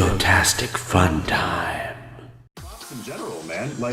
Egotastic FunTime. Props in general, man. Like,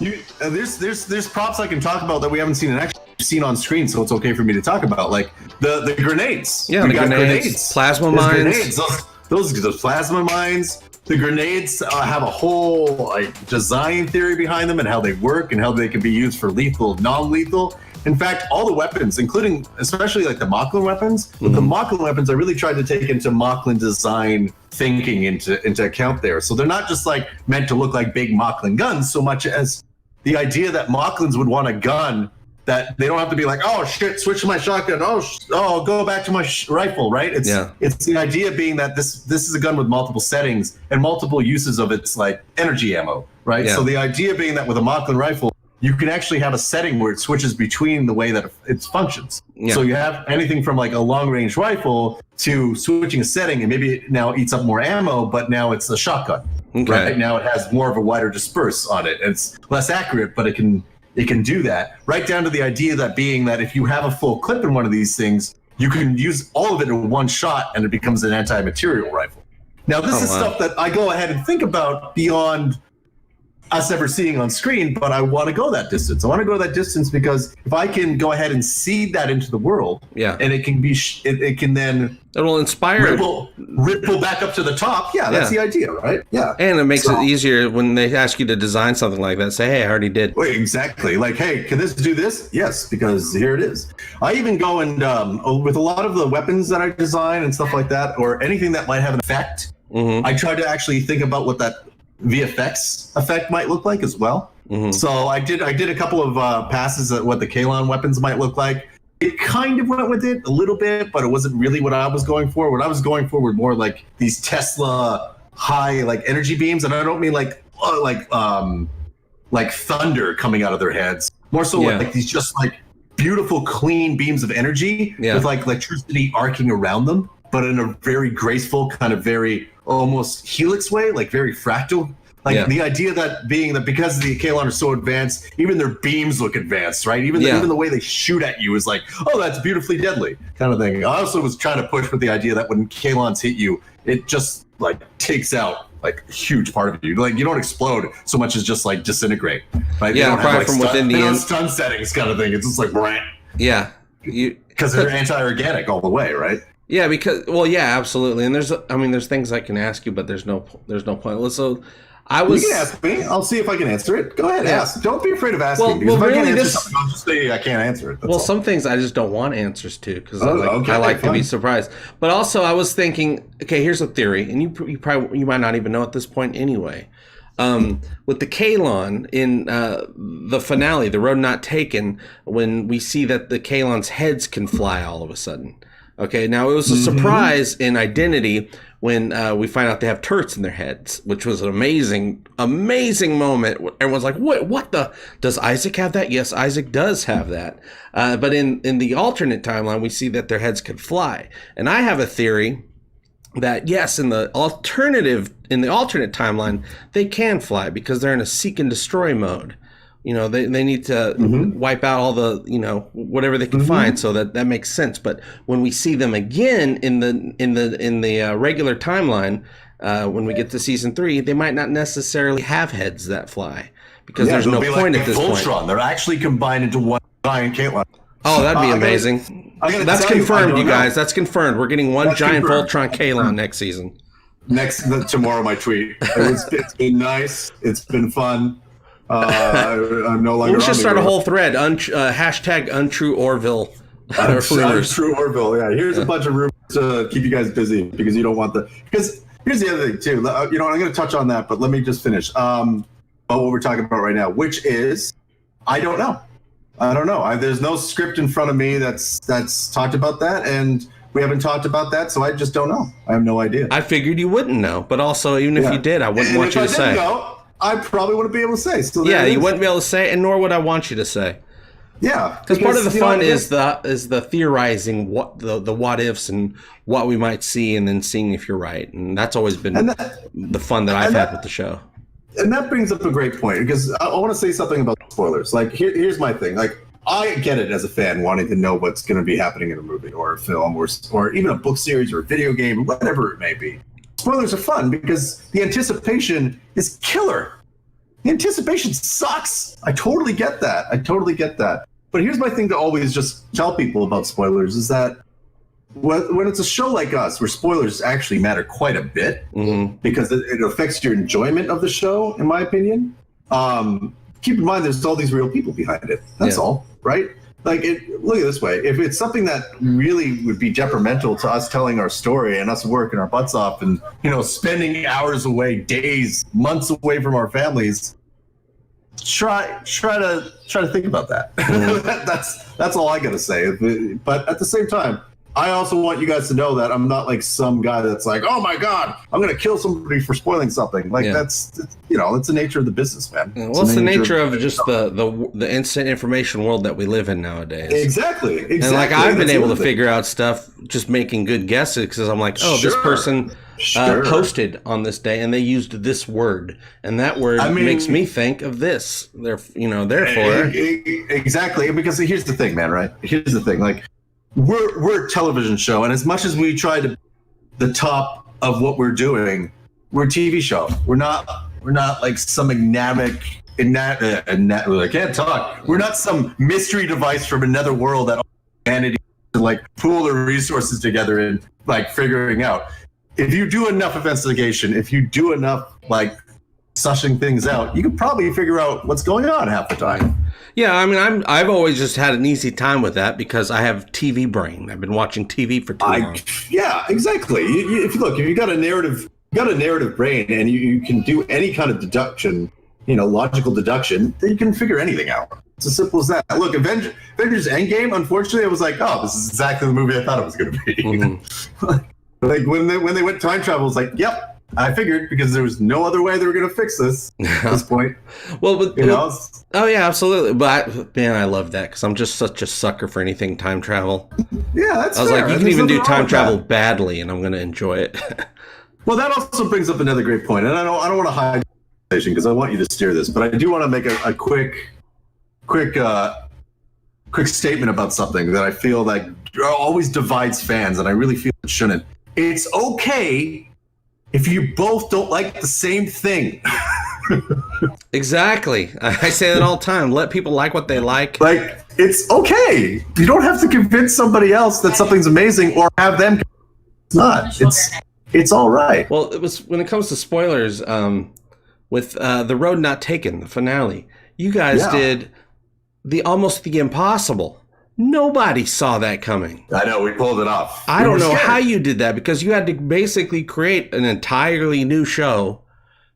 there's props I can talk about that we haven't seen in action, seen on screen, so it's okay for me to talk about. Like the grenades. Yeah, the grenades. Plasma mines. Grenades. Those plasma mines. The grenades have a whole design theory behind them and how they work and how they can be used for lethal, non-lethal. In fact, all the weapons, including especially like the Mocklin weapons, with the Mocklin weapons, I really tried to take into Mocklin design thinking into account there. So they're not just like meant to look like big Mocklin guns so much as the idea that Mocklins would want a gun that they don't have to be like, oh shit, switch to my shotgun. Oh, go back to my rifle, right? It's the idea being that this is a gun with multiple settings and multiple uses of its like energy ammo, right? So the idea being that with a Mocklin rifle, you can actually have a setting where it switches between the way that it functions. So you have anything from like a long range rifle to switching a setting, and maybe it now eats up more ammo, but now it's a shotgun. Right now it has more of a wider disperse on it. It's less accurate, but it can do that. Right down to the idea that being that if you have a full clip in one of these things, you can use all of it in one shot and it becomes an anti-material rifle. Now this is stuff that I go ahead and think about beyond us ever seeing on screen, but I want to go that distance. I want to go that distance because if I can go ahead and seed that into the world, and it can be, it can then it'll inspire ripple back up to the top. Yeah, that's the idea, right? Yeah, and it makes it easier when they ask you to design something like that. Say, hey, I already did. Wait, exactly. Like, hey, can this do this? Yes, because here it is. I even go and with a lot of the weapons that I design and stuff like that, or anything that might have an effect, I try to actually think about what that VFX effect might look like as well. So I did a couple of passes at what the Kalon weapons might look like. It kind of went with it a little bit, but it wasn't really what I was going for. What I was going for were more like these Tesla high like energy beams, and I don't mean like thunder coming out of their heads. More so like these just like beautiful clean beams of energy with like electricity arcing around them, but in a very graceful kind of very almost helix way, like very fractal. Like the idea that being that because the Kalon are so advanced, even their beams look advanced, right? Even the way they shoot at you is like, oh, that's beautifully deadly kind of thing. I also was trying to push with the idea that when Kalons hit you, it just like takes out like a huge part of you. Like you don't explode so much as just like disintegrate, right? Yeah, probably from within the stun settings kind of thing. It's just like brand. Yeah, because they're anti-organic all the way, right? Yeah, because absolutely. And there's things I can ask you, but there's no point. So you can ask me. I'll see if I can answer it. Go ahead, ask. Don't be afraid of asking. Because if I can't answer something, I'll just say I can't answer it. That's all. Some things I just don't want ansers to because I like to be surprised. But also, I was thinking, okay, here's a theory, and you might not even know at this point anyway. With the Kalon in the finale, The Road Not Taken, when we see that the Kalon's heads can fly all of a sudden. Okay, now it was a surprise in Identity when we find out they have turrets in their heads, which was an amazing moment. Everyone's like, what the? Does Isaac have that? Yes, Isaac does have that. But in the alternate timeline, we see that their heads could fly. And I have a theory that, yes, in the alternate timeline, they can fly because they're in a seek and destroy mode. You know, they need to wipe out all the, whatever they can find, so that makes sense. But when we see them again in the regular timeline, when we get to season 3, they might not necessarily have heads that fly because there's no point at this point. They're actually combined into one giant Kalon. Oh, that'd be amazing. That's confirmed, you guys. That's confirmed. We're getting one giant Voltron Kalon next season. Tomorrow, my tweet. It's been nice. It's been fun. I'm no longer. We should start a whole thread. Hashtag untrue Orville. Untrue Orville. Yeah, here's a bunch of rumors to keep you guys busy because you don't want because here's the other thing too. I'm going to touch on that, but let me just finish. About what we're talking about right now, which is I don't know. There's no script in front of me that's talked about that, and we haven't talked about that, so I just don't know. I have no idea. I figured you wouldn't know, but also even if you did, I wouldn't want you to say. I probably wouldn't be able to say. So you wouldn't be able to say, and nor would I want you to say. Yeah, because part of the fun is the theorizing what the what ifs and what we might see, and then seeing if you're right, and that's always been the fun that I've had with the show. And that brings up a great point because I want to say something about spoilers. Like here's my thing. Like I get it as a fan wanting to know what's going to be happening in a movie or a film or even a book series or a video game, whatever it may be. spoilers are fun because the anticipation is killer. The anticipation sucks. I totally get that. But here's my thing to always just tell people about spoilers is that when it's a show like us, where spoilers actually matter quite a bit because it affects your enjoyment of the show, in my opinion. Keep in mind, there's all these real people behind it. That's all, right? Like, look at it this way. If it's something that really would be detrimental to us telling our story and us working our butts off and, spending hours away, days, months away from our families, try to think about that. That's all I got to say. But at the same time, I also want you guys to know that I'm not like some guy that's like, oh my God, I'm going to kill somebody for spoiling something. Like that's the nature of the business, man. Well, it's the nature of just the instant information world that we live in nowadays. Exactly. And like I've been able to figure out stuff just making good guesses because I'm like, oh, this person posted on this day and they used this word and that word makes me think of this. Therefore. Exactly. Because here's the thing, man, right? Here's the thing. Like, we're a television show, and as much as we try to the top of what we're doing, we're a TV show. We're not like some enigmatic I can't talk. We're not some mystery device from another world that humanity to like pool their resources together and like figuring out. If you do enough investigation, if you do enough like sussing things out, you can probably figure out what's going on half the time. Yeah, I mean, I've always just had an easy time with that because I have TV brain. I've been watching TV for too long. Yeah, exactly. If you got a narrative brain and you can do any kind of deduction, logical deduction, then you can figure anything out. It's as simple as that. Look, Avengers Endgame, unfortunately, I was like, oh, this is exactly the movie I thought it was going to be. Mm-hmm. Like when they went time travel, I was like, yep. I figured because there was no other way they were going to fix this at this point. Well, but oh yeah, absolutely. But man, I love that because I'm just such a sucker for anything time travel. Yeah, that's. I was like, you can even do time travel badly, and I'm going to enjoy it. Well, that also brings up another great point, and I don't want to hide the conversation because I want you to steer this, but I do want to make a quick statement about something that I feel like always divides fans, and I really feel it shouldn't. It's okay if you both don't like the same thing. Exactly. I say that all the time. Let people like what they like. Like, it's okay. You don't have to convince somebody else that something's amazing or have them. It's not. It's all right. Well, it was when it comes to spoilers, with The Road Not Taken, the finale, you guys did almost the impossible. Nobody saw that coming. I know, we pulled it off. I don't know how you did that because you had to basically create an entirely new show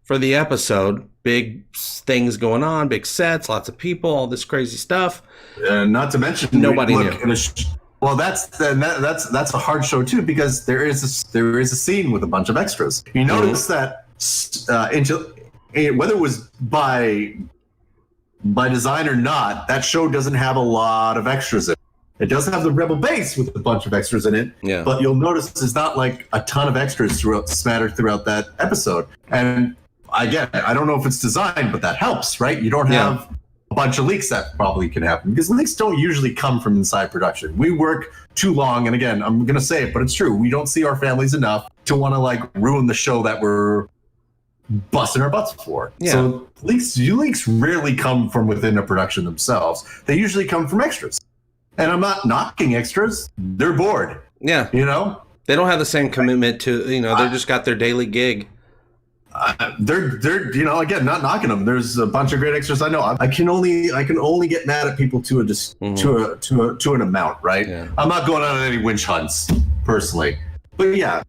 for the episode. Big things going on, big sets, lots of people, all this crazy stuff. Not to mention nobody knew. Well, that's a hard show too because there is a scene with a bunch of extras. You notice that whether it was by design or not, that show doesn't have a lot of extras in it. It does have the Rebel base with a bunch of extras in it, but you'll notice there's not like a ton of extras scattered throughout that episode. And again, I don't know if it's designed, but that helps, right? You don't have a bunch of leaks that probably can happen because leaks don't usually come from inside production. We work too long, and again, I'm going to say it, but it's true. We don't see our families enough to want to like ruin the show that we're busting our butts for. Yeah. So leaks rarely come from within a production themselves. They usually come from extras. And I'm not knocking extras. They're bored. Yeah. You know? They don't have the same commitment to, they just got their daily gig. They're again, not knocking them. There's a bunch of great extras I know. I can only get mad at people to an amount, right? Yeah. I'm not going on any winch hunts personally. But yeah,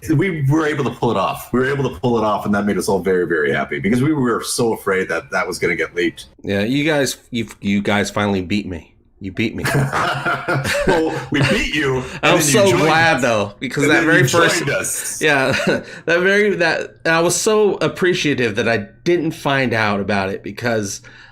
we were able to pull it off. We were able to pull it off, and that made us all very, very happy because we were so afraid that was going to get leaked. Yeah, you guys finally beat me. You beat me. Well, we beat you. I'm so glad though, because that very first, I was so appreciative that I didn't find out about it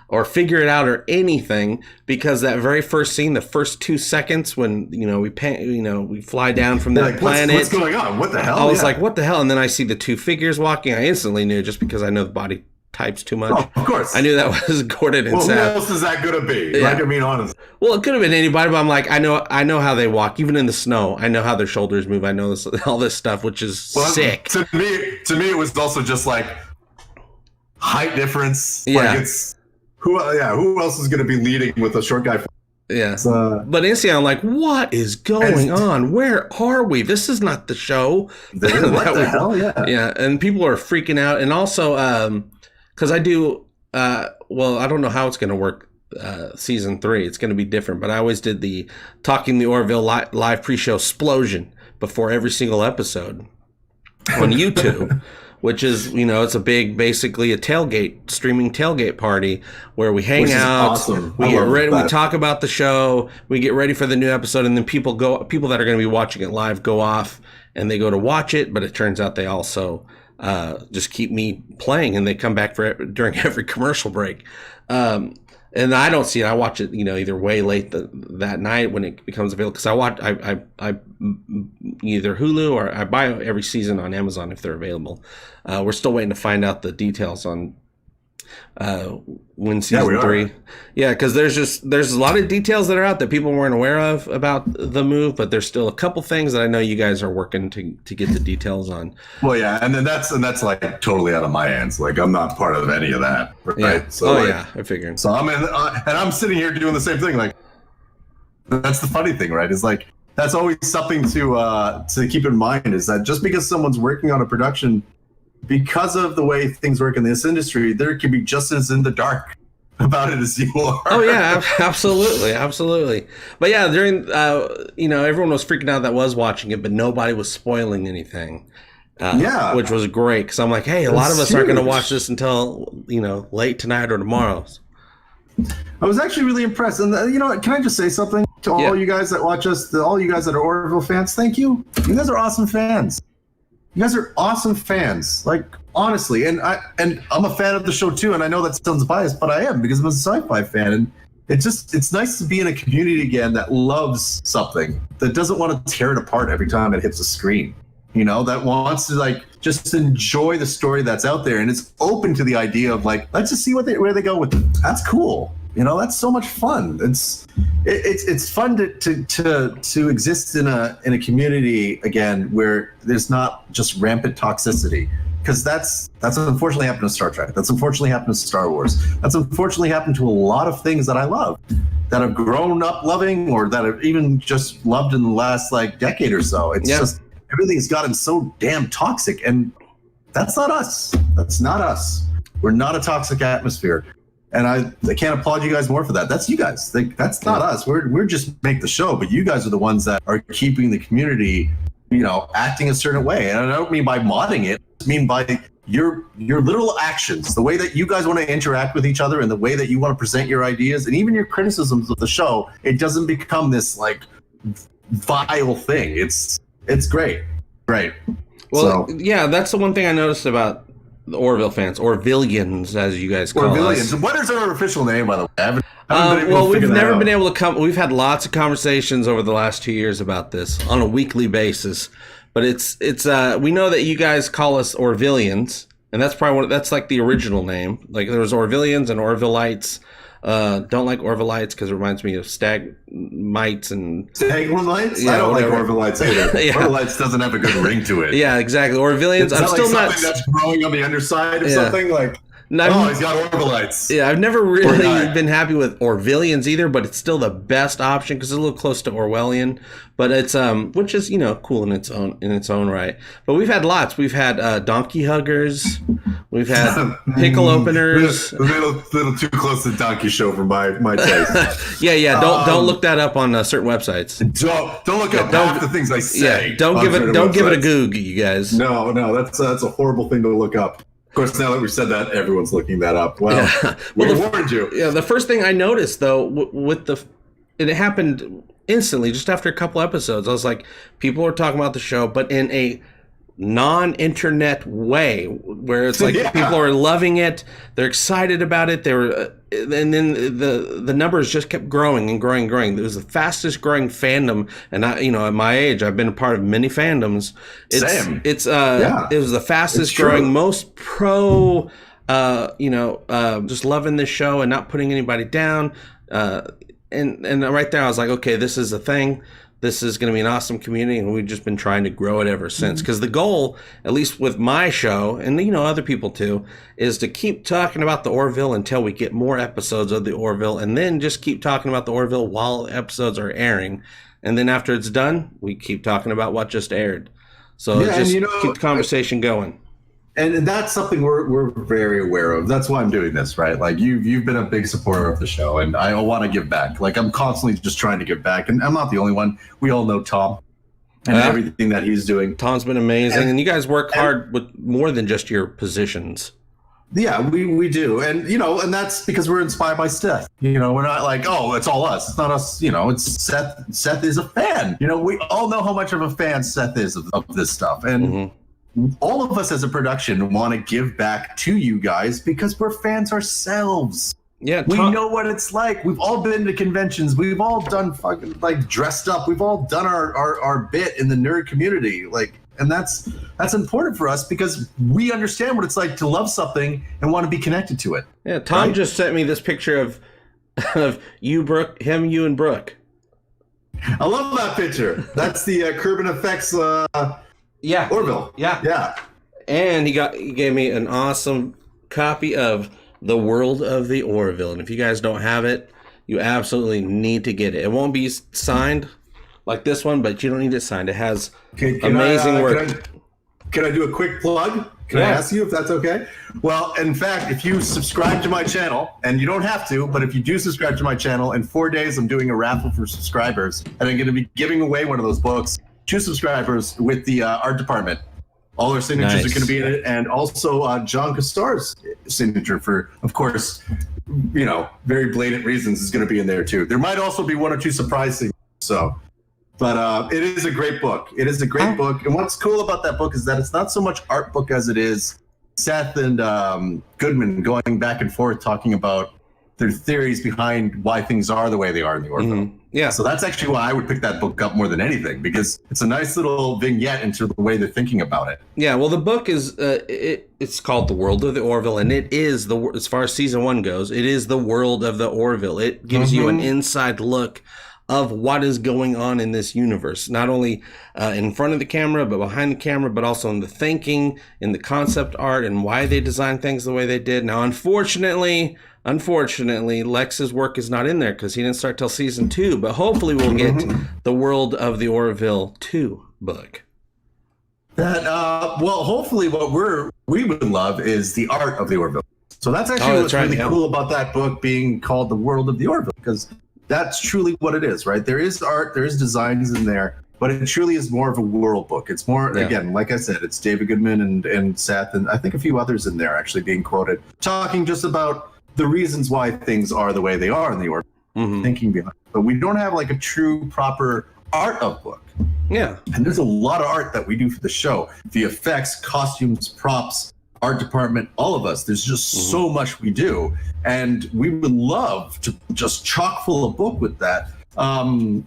or figure it out or anything, because that very first scene, the first 2 seconds when we fly down from that planet. What's going on? What the hell? I was like, what the hell? And then I see the two figures walking. I instantly knew just because I know the body hypes too much. Oh, of course. I knew that was Gordon and Seth. Who else is that going to be? Yeah. Like, I mean, honestly. Well, it could have been anybody, but I'm like, I know how they walk, even in the snow. I know how their shoulders move. I know all this stuff, which is sick. To me, it was also just like height difference. Yeah. Like it's who else is going to be leading with a short guy? Yeah. But instantly, I'm like, what is going on? Where are we? This is not the show. What the hell? Yeah. Yeah. And people are freaking out. And also, because I do, well, I don't know how it's going to work. Season 3, it's going to be different, but I always did the Talking the Orville live pre-show explosion before every single episode on YouTube, which is, it's a big, basically a streaming tailgate party where we hang out, awesome. we get ready, we talk about the show, we get ready for the new episode, and then people that are going to be watching it live go off and they go to watch it, but it turns out they also just keep me playing, and they come back during every commercial break. And I don't see it. I watch it, either way late that night when it becomes available. Because I either Hulu or I buy every season on Amazon if they're available. We're still waiting to find out the details on when season 3. Yeah, because there's a lot of details that are out that people weren't aware of about the move, but there's still a couple things that I know you guys are working to get the details on. Well, yeah, and then that's like totally out of my hands. Like, I'm not part of any of that, right? Yeah. So, I figured. So I'm sitting here doing the same thing. Like, that's the funny thing, right? Is like that's always something to keep in mind, is that just because someone's working on a production, because of the way things work in this industry, there can be just as in the dark about it as you are. Oh yeah, absolutely. But yeah, during everyone was freaking out that was watching it, but nobody was spoiling anything. Which was great, because I'm like, hey, a lot of us aren't going to watch this until late tonight or tomorrow. I was actually really impressed, and can I just say something to all you guys that watch us, all you guys that are Orville fans? Thank you. You guys are awesome fans. You guys are awesome fans, like, honestly, and I'm a fan of the show too, and I know that sounds biased, but I am, because I'm a sci-fi fan, and it's nice to be in a community again that loves something, that doesn't want to tear it apart every time it hits a screen, that wants to like just enjoy the story that's out there, and it's open to the idea of like, let's just see where they go with it. That's cool. That's so much fun. It's fun to exist in a community again where there's not just rampant toxicity, because that's unfortunately happened to Star Trek. That's unfortunately happened to Star Wars. That's unfortunately happened to a lot of things that I love, that I've grown up loving, or that I've even just loved in the last like decade or so. It's just everything's gotten so damn toxic, and that's not us. That's not us. We're not a toxic atmosphere. And I can't applaud you guys more for that. That's you guys. That's not us. We're just make the show, but you guys are the ones that are keeping the community, acting a certain way. And I don't mean by modding it. I mean by your little actions, the way that you guys want to interact with each other, and the way that you want to present your ideas, and even your criticisms of the show. It doesn't become this like vile thing. It's great. Great. Well, yeah, that's the one thing I noticed about the Orville fans, Orvillians, as you guys call us. What is our official name, by the way? We've never been able to come. We've had lots of conversations over the last 2 years about this on a weekly basis, but it's we know that you guys call us Orvillians, and that's probably that's like the original name. Like there was Orvillians and Orvillites. Don't like Orvillites because it reminds me of Stagmites and Stagmites. Yeah, I don't whatever. like Orvillites either. Orvillites doesn't have a good ring to it. Yeah, exactly. Orvillians. I'm still like not. Something that's growing on the underside or something like. No, he's got Orvillites. Yeah, I've never really been happy with Orvillians either, but it's still the best option because it's a little close to Orwellian. But it's which is cool in its own right. But we've had lots. We've had donkey huggers. We've had pickle openers. A little too close to Donkey Show for my taste. yeah. Don't look that up on certain websites. Don't look up half the things I say. Yeah, don't give it a goog, you guys. No, that's a horrible thing to look up. Of course, now that we've said that, everyone's looking that up. Well, we warned you. Yeah, the first thing I noticed, though, it happened instantly, just after a couple episodes. I was like, people are talking about the show, but in a non-internet way, where it's like people are loving it, they're excited about it. And then the numbers just kept growing and growing and growing. It was the fastest growing fandom, and at my age, I've been a part of many fandoms. Same. It was the fastest growing, most pro just loving this show and not putting anybody down. And right there, I was like, okay, this is a thing. This is going to be an awesome community, and we've just been trying to grow it ever since. Because the goal, at least with my show, and other people too, is to keep talking about the Orville until we get more episodes of the Orville, and then just keep talking about the Orville while episodes are airing. And then after it's done, we keep talking about what just aired. So just keep the conversation going. And that's something we're very aware of. That's why I'm doing this, right? Like you've been a big supporter of the show, and I want to give back. Like I'm constantly just trying to give back, and I'm not the only one. We all know Tom and everything that he's doing. Tom's been amazing, and you guys work hard with more than just your positions. Yeah, we do, and and that's because we're inspired by Seth. We're not like, oh, it's all us. It's not us. It's Seth. Seth is a fan. We all know how much of a fan Seth is of this stuff, and. All of us as a production want to give back to you guys because we're fans ourselves. Yeah, we know what it's like. We've all been to conventions. We've all done fucking dressed up. We've all done our bit in the nerd community. And that's important for us because we understand what it's like to love something and want to be connected to it. Yeah, Tom just sent me this picture of you, Brooke, you and Brooke. I love that picture. That's the Kerbin Effects. Yeah. Orville. Yeah. And he gave me an awesome copy of The World of the Orville. And if you guys don't have it, you absolutely need to get it. It won't be signed like this one, but you don't need it signed. It has amazing work. Can I do a quick plug? Can I ask you if that's okay? Well, in fact, if you subscribe to my channel, and you don't have to, but if you do subscribe to my channel, in 4 days I'm doing a raffle for subscribers, and I'm going to be giving away one of those books. 2 subscribers with the art department. All our signatures are going to be in it, and also John Cassar's signature for, of course, very blatant reasons is going to be in there too. There might also be 1 or 2 surprise signatures. But it is a great book. It is a great book, and what's cool about that book is that it's not so much art book as it is Seth and Goodman going back and forth talking about their theories behind why things are the way they are in the Orville. Mm-hmm. Yeah. So that's actually why I would pick that book up more than anything, because it's a nice little vignette into the way they're thinking about it. Yeah, well, the book is, it's called The World of the Orville, and it is, as far as season 1 goes, it is the world of the Orville. It gives you an inside look of what is going on in this universe, not only in front of the camera, but behind the camera, but also in the thinking, in the concept art, and why they designed things the way they did. Now, unfortunately, Lex's work is not in there because he didn't start till season 2, but hopefully we'll get the World of the Orville 2 book. That hopefully what we would love is the art of the Orville. So that's actually what's really cool about that book being called The World of the Orville, because that's truly what it is, right? There is art, there is designs in there, but it truly is more of a world book. It's more, again, like I said, it's David Goodman and Seth, and I think a few others in there actually being quoted, talking just about the reasons why things are the way they are in the Orville, thinking behind it. But we don't have a true, proper art of book. Yeah. And there's a lot of art that we do for the show. The effects, costumes, props, art department, all of us. There's just so much we do. And we would love to just chock full a book with that. And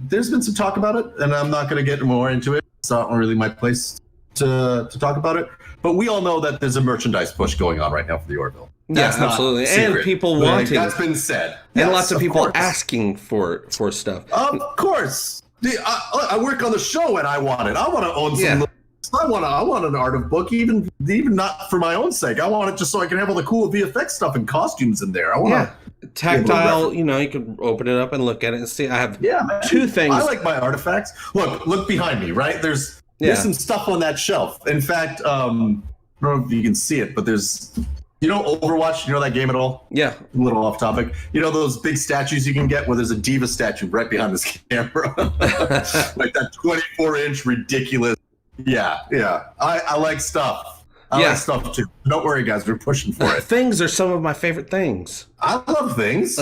there's been some talk about it, and I'm not going to get more into it. It's not really my place to talk about it. But we all know that there's a merchandise push going on right now for the Orville. That's absolutely. And people wanting. That's been said. And lots of people asking for stuff. Of course. I work on the show and I want it. I want to own some. I want an art of book, even not for my own sake. I want it just so I can have all the cool VFX stuff and costumes in there. I want tactile. You can open it up and look at it and see. I have 2 things. I like my artifacts. Look behind me. Right there's some stuff on that shelf. In fact, I don't know if you can see it, but there's. Overwatch, that game at all? Yeah. A little off topic. Those big statues you can get where there's a diva statue right behind this camera. Like that 24-inch ridiculous. Yeah. I like stuff. I like stuff too. Don't worry, guys. We're pushing for it. Things are some of my favorite things. I love things.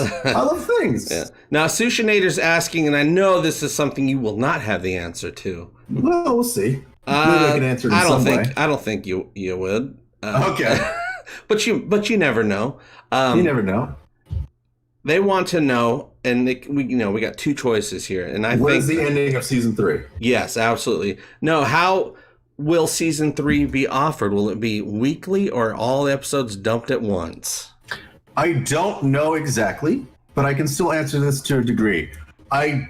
Yeah. Now, Sushinator's asking, and I know this is something you will not have the answer to. Well, we'll see. Maybe I can answer it in some way. I don't think you would. Okay. But you never know. You never know. They want to know, and we got 2 choices here, and I think what is the ending of season 3? Yes, absolutely. No, how will season 3 be offered? Will it be weekly or all episodes dumped at once? I don't know exactly, but I can still answer this to a degree. I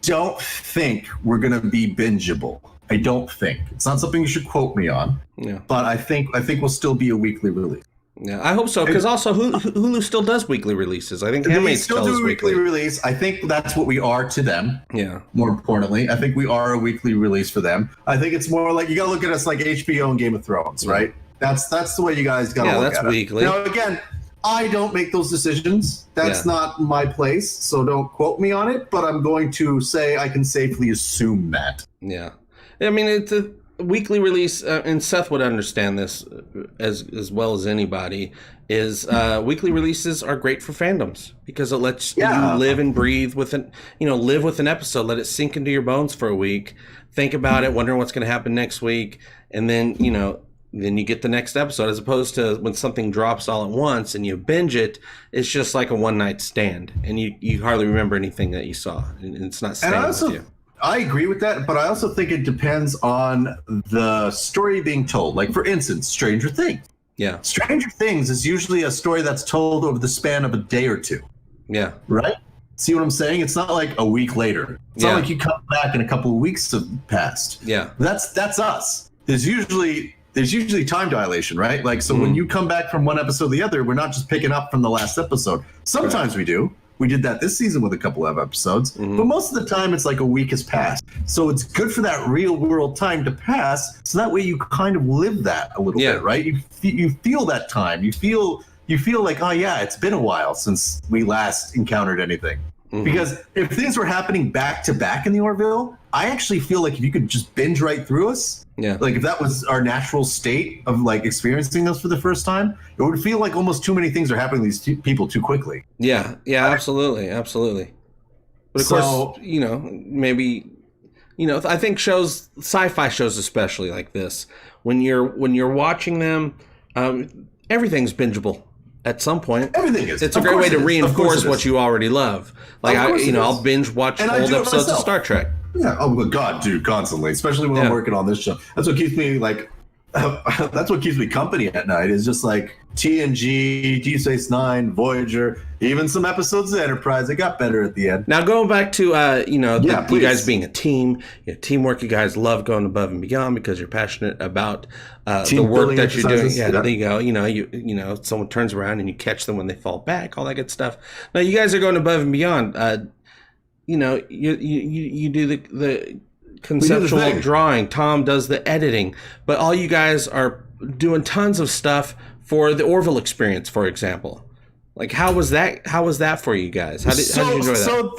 don't think we're going to be bingeable. I don't think. It's not something you should quote me on. Yeah. But I think we'll still be a weekly release. Yeah, I hope so, because also Hulu still does weekly releases. I think they still do a weekly release. I think that's what we are to them. Yeah. More importantly, I think we are a weekly release for them. I think it's more like you got to look at us like HBO and Game of Thrones, right? That's the way you guys got to look at it. Yeah, that's weekly. Now, again, I don't make those decisions. That's not my place, so don't quote me on it. But I'm going to say I can safely assume that. Yeah. I mean, it's a weekly release, and Seth would understand this as well as anybody, is weekly releases are great for fandoms because it lets you live and breathe with live with an episode, let it sink into your bones for a week, think about it, wondering what's going to happen next week, and then, then you get the next episode, as opposed to when something drops all at once and you binge it, it's just like a one-night stand, and you hardly remember anything that you saw, and it's not staying with you. I agree with that, but I also think it depends on the story being told. Like, for instance, Stranger Things. Yeah. Stranger Things is usually a story that's told over the span of a day or two. Yeah. Right? See what I'm saying? It's not like a week later. It's not like you come back and a couple of weeks have passed. Yeah. That's us. There's usually time dilation, right? Like, so when you come back from one episode to the other, we're not just picking up from the last episode. Sometimes we do. We did that this season with a couple of episodes, but most of the time it's like a week has passed. So it's good for that real world time to pass, so that way you kind of live that a little bit, right? You feel that time. You feel like, oh yeah, it's been a while since we last encountered anything. Because if things were happening back to back in the Orville, I actually feel like if you could just binge right through us, like if that was our natural state of like experiencing this for the first time, it would feel like almost too many things are happening to these people too quickly. Yeah, absolutely. But of course, maybe, I think sci-fi shows especially like this, when you're watching them, everything's bingeable. At some point, everything is. It's a great way to reinforce what you already love. Like I'll binge watch old episodes of Star Trek. Yeah. Oh my God, dude, constantly. Especially when I'm working on this show. That's what keeps me that's what keeps me company at night. Is just like TNG, Deep Space Nine, Voyager, even some episodes of Enterprise. It got better at the end. Now going back to you guys being a team, teamwork. You guys love going above and beyond because you're passionate about the work that you're doing. Yeah, there you go. You someone turns around and you catch them when they fall back. All that good stuff. Now you guys are going above and beyond. You do the conceptual drawing. Tom does the editing, but all you guys are doing tons of stuff for the Orville experience, for example. Like, how was that for you guys? How did you enjoy that? So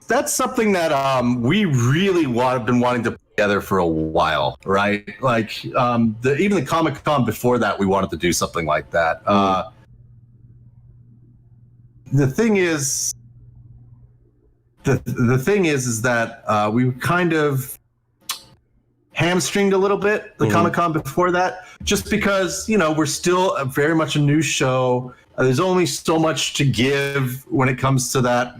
that's something that we really been wanting to put together for a while, right? Like even the Comic-Con before that, we wanted to do something like that. The thing is that we kind of hamstringed a little bit the Comic-Con before that, just because we're still very much a new show. There's only so much to give when it comes to that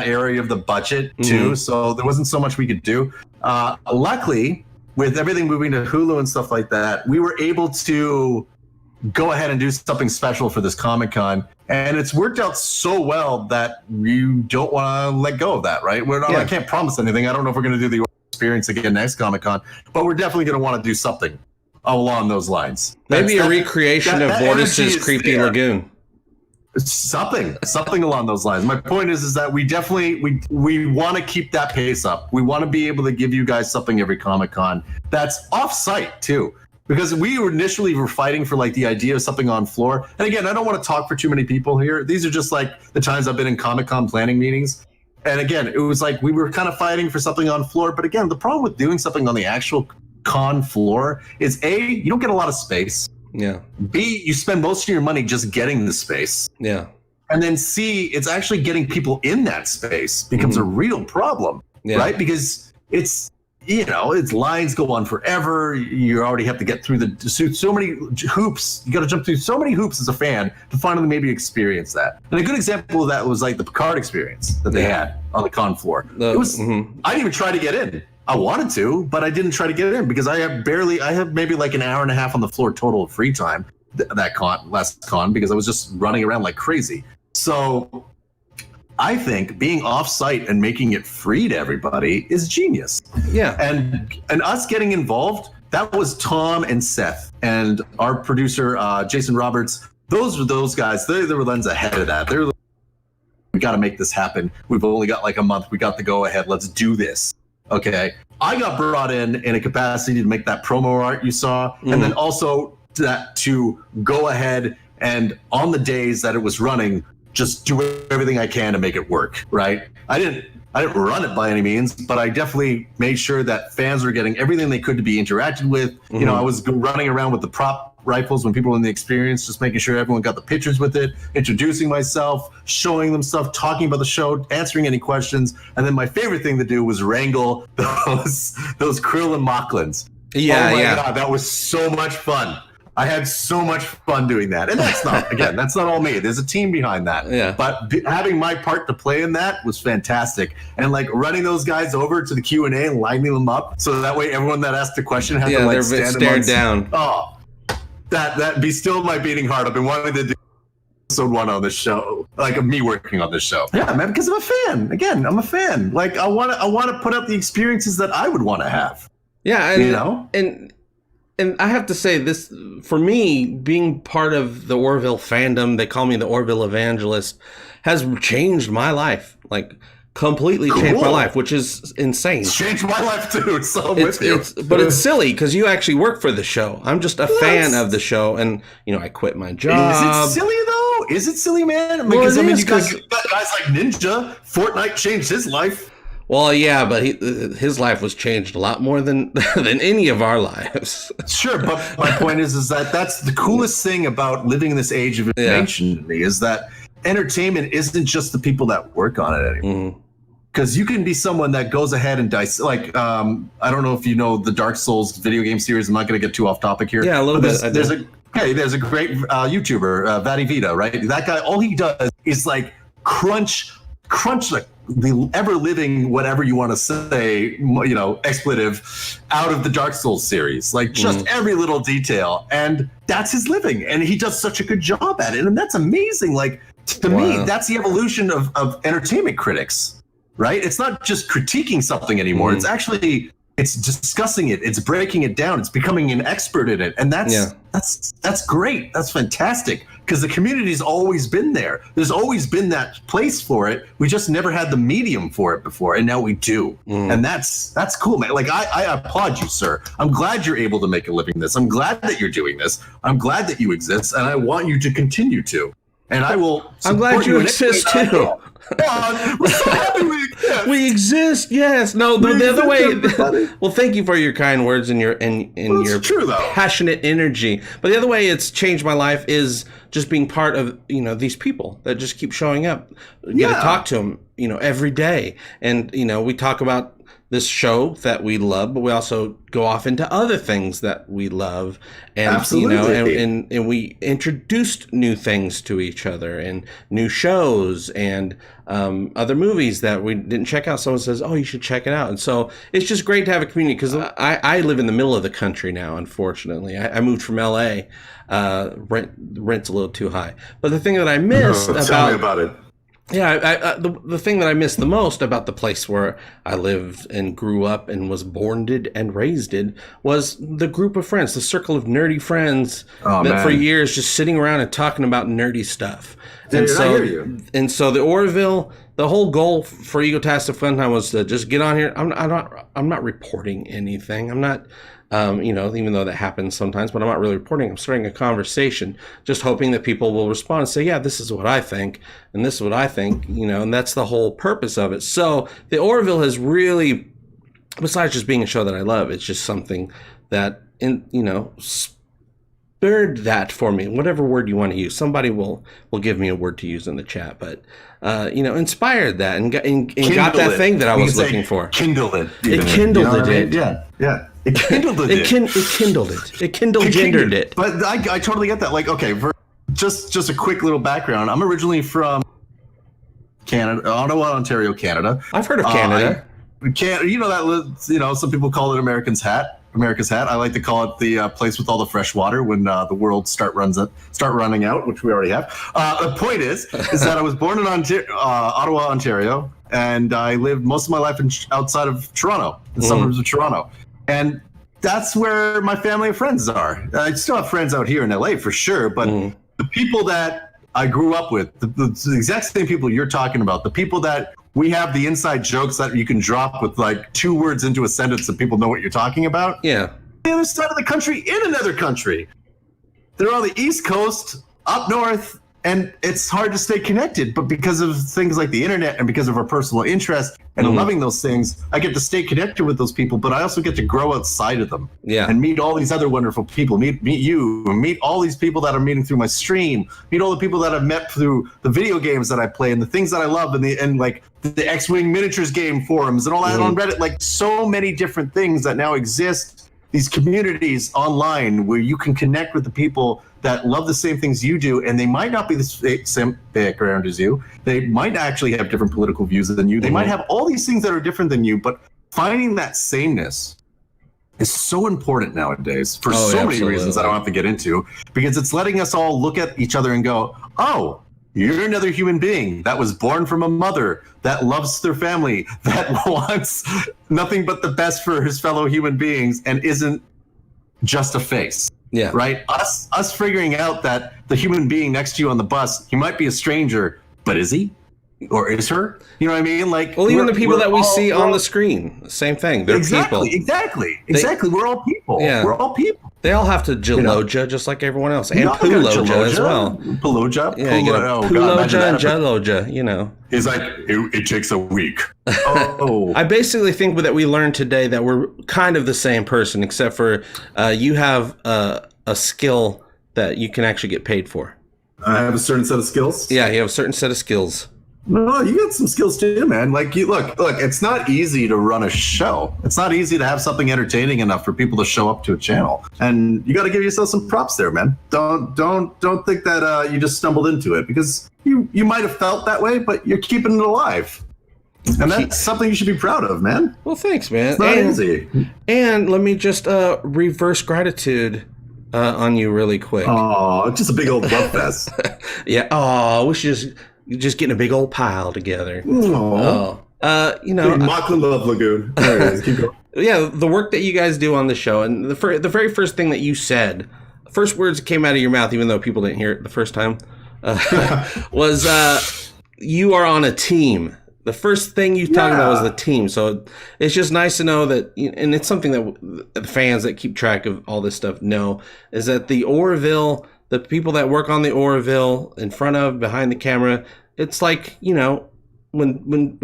area of the budget too. So there wasn't so much we could do. Luckily, with everything moving to Hulu and stuff like that, we were able to go ahead and do something special for this Comic-Con. And it's worked out so well that we don't want to let go of that, right? I can't promise anything. I don't know if we're going to do the experience again next Comic-Con, but we're definitely going to want to do something along those lines. Maybe a recreation of Vortis's Creepy Lagoon. Something along those lines. My point is that we definitely we want to keep that pace up. We want to be able to give you guys something every Comic-Con that's off-site too. Because we initially were fighting for like the idea of something on floor. And again, I don't want to talk for too many people here. These are just like the times I've been in Comic-Con planning meetings. And again, it was like we were kind of fighting for something on floor. But again, the problem with doing something on the actual con floor is A, you don't get a lot of space. Yeah. B, you spend most of your money just getting the space. Yeah. And then C, it's actually getting people in that space becomes a real problem, right? Because it's lines go on forever. You already have to get through so many hoops. You got to jump through so many hoops as a fan to finally maybe experience that. And a good example of that was like the Picard experience that they had on the con floor. I didn't even try to get in. I wanted to, but I didn't try to get in because I have maybe like an hour and a half on the floor total of free time last con because I was just running around like crazy. So I think being off-site and making it free to everybody is genius. Yeah. And us getting involved, that was Tom and Seth and our producer, Jason Roberts. Those were those guys. They were ones ahead of that. They're like, we got to make this happen. We've only got like a month. We got the go ahead. Let's do this. Okay. I got brought in a capacity to make that promo art you saw. And then also to go ahead and on the days that it was running, just do everything I can to make it work, right? I didn't run it by any means, but I definitely made sure that fans were getting everything they could to be interacted with. You know, I was running around with the prop rifles when people were in the experience, just making sure everyone got the pictures with it, introducing myself, showing them stuff, talking about the show, answering any questions. And then my favorite thing to do was wrangle those Krill and Mocklins. Yeah, oh my God, that was so much fun. I had so much fun doing that. And that's not all me. There's a team behind that. Yeah. But having my part to play in that was fantastic. And like running those guys over to the Q&A and lining them up so that way everyone that asked a question had to like stand down. Oh, that be still my beating heart. I've been wanting to do episode 1 on this show, like of me working on this show. Yeah, man, because I'm a fan. Again, I'm a fan. Like I want to put out the experiences that I would want to have. Yeah, and, you know? And I have to say this, for me, being part of the Orville fandom, they call me the Orville Evangelist, has changed my life. Like, completely changed my life, which is insane. It's changed my life, too, so I'm with you. But it's silly, because you actually work for the show. I'm just a fan of the show, and, you know, I quit my job. Is it silly, though? Is it silly, man? Because, I mean, you got guys like Ninja. Fortnite changed his life. Well, yeah, but his life was changed a lot more than any of our lives. Sure, but my point is that that's the coolest thing about living in this age of information to me is that entertainment isn't just the people that work on it anymore. Because you can be someone that goes ahead and like I don't know if you know the Dark Souls video game series. I'm not going to get too off topic here. Yeah, a little bit. There's a great YouTuber, Vadi Vita, right? That guy, all he does is like crunch like the ever-living, whatever you want to say, you know, expletive out of the Dark Souls series, like just every little detail. And that's his living. And he does such a good job at it. And that's amazing. Like, to me, that's the evolution of entertainment critics, right? It's not just critiquing something anymore. It's actually, it's discussing it. It's breaking it down. It's becoming an expert in it. And that's great. That's fantastic. Because the community's always been there. There's always been that place for it. We just never had the medium for it before, and now we do. And that's cool, man. Like I applaud you, sir. I'm glad you're able to make a living in this. I'm glad that you're doing this. I'm glad that you exist, and I want you to continue to. And I will. I'm glad you exist too. We're so happy we exist. We exist, yes. No, the other way. Well, thank you for your kind words and your passionate energy. But the other way it's changed my life is just being part of, you know, these people that just keep showing up. You get to talk to them, you know, every day, and you know, we talk about this show that we love, but we also go off into other things that we love, and you know, and we introduced new things to each other, and new shows, and other movies that we didn't check out. Someone says, "Oh, you should check it out," and so it's just great to have a community. Because I live in the middle of the country now. Unfortunately, I moved from LA. Rent's a little too high, but the thing that I missed tell me about it. Yeah, the thing that I missed the most about the place where I lived and grew up and was born and raised was the group of friends, the circle of nerdy friends that for years just sitting around and talking about nerdy stuff. I hear you. And so the Orville, the whole goal for Egotastic FunTime was to just get on here. I'm not reporting anything. I'm not. You know, even though that happens sometimes, but I'm not really reporting. I'm starting a conversation, just hoping that people will respond and say, yeah, this is what I think, and this is what I think, you know, and that's the whole purpose of it. So the Orville has really, besides just being a show that I love, it's just something that, you know, spurred that for me, whatever word you want to use. Somebody will give me a word to use in the chat, but you know, inspired that and got that thing that I was looking for. Kindled it. It kindled it. Yeah. It kindled it. It kindled it. It kindled gendered it. But I totally get that. Like, okay, for just a quick little background. I'm originally from Canada, Ottawa, Ontario, Canada. I've heard of Canada. We can't, some people call it America's hat. I like to call it the place with all the fresh water when the world start running out, which we already have. The point is that I was born in Ottawa, Ontario, and I lived most of my life outside of Toronto, the suburbs of Toronto. And that's where my family and friends are. I still have friends out here in LA for sure, but the people that I grew up with, the exact same people you're talking about, the people that we have the inside jokes that you can drop with like 2 words into a sentence and people know what you're talking about. Yeah. The other side of the country, in another country. They're on the East Coast, up north, and it's hard to stay connected. But because of things like the internet and because of our personal interest and loving those things, I get to stay connected with those people, but I also get to grow outside of them. Yeah. And meet all these other wonderful people, meet you, meet all these people that I'm meeting through my stream, meet all the people that I've met through the video games that I play and the things that I love and like the X-Wing miniatures game forums and all that on Reddit, like so many different things that now exist, these communities online where you can connect with the people that love the same things you do, and they might not be the same background as you. They might actually have different political views than you. They might have all these things that are different than you, but finding that sameness is so important nowadays for many reasons I don't have to get into, because it's letting us all look at each other and go, oh, you're another human being that was born from a mother that loves their family, that wants nothing but the best for his fellow human beings and isn't just a face. Yeah. Right. Us figuring out that the human being next to you on the bus, he might be a stranger, but is he? Or is her? You know what I mean? Like, well, even the people that we see on the screen, same thing. They're people. Exactly. We're all people. Yeah. We're all people. They all have to Jaloja just like everyone else, and Puloja as well. Puloja? Yeah, you know, Puloja and Jaloja, you know. It's like, it takes a week. Oh. I basically think that we learned today that we're kind of the same person, except for you have a skill that you can actually get paid for. I have a certain set of skills? Yeah, you have a certain set of skills. No, you got some skills too, man. Like, look, it's not easy to run a show. It's not easy to have something entertaining enough for people to show up to a channel. And you got to give yourself some props there, man. Don't think that you just stumbled into it, because you might have felt that way, but you're keeping it alive. And that's something you should be proud of, man. Well, thanks, man. It's not easy. And let me just reverse gratitude on you really quick. Oh, just a big old love fest. Yeah. Oh, we should just getting a big old pile together. Oh, Mocklin Love Lagoon. There it is. Keep going. Yeah, the work that you guys do on the show, and the very first thing that you said, the first words that came out of your mouth, even though people didn't hear it the first time, was you are on a team. The first thing you talked about was the team. So it's just nice to know that, and it's something that the fans that keep track of all this stuff know, is that the Orville, the people that work on the Orville, in front of, behind the camera, it's like, you know, when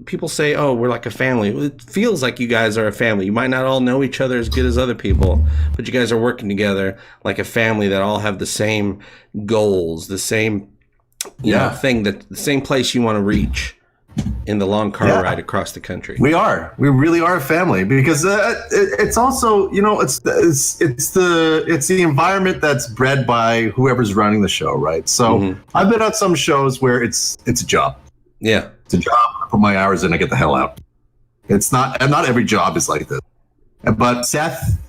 people say, oh, we're like a family, it feels like you guys are a family. You might not all know each other as good as other people, but you guys are working together like a family that all have the same goals, the same thing, that the same place you want to reach in the long car ride across the country. We really are a family, because it's also, you know, it's the environment that's bred by whoever's running the show, right? So I've been on some shows where it's a job. Yeah, it's a job. I put my hours in, I get the hell out. It's not every job is like this. But Seth,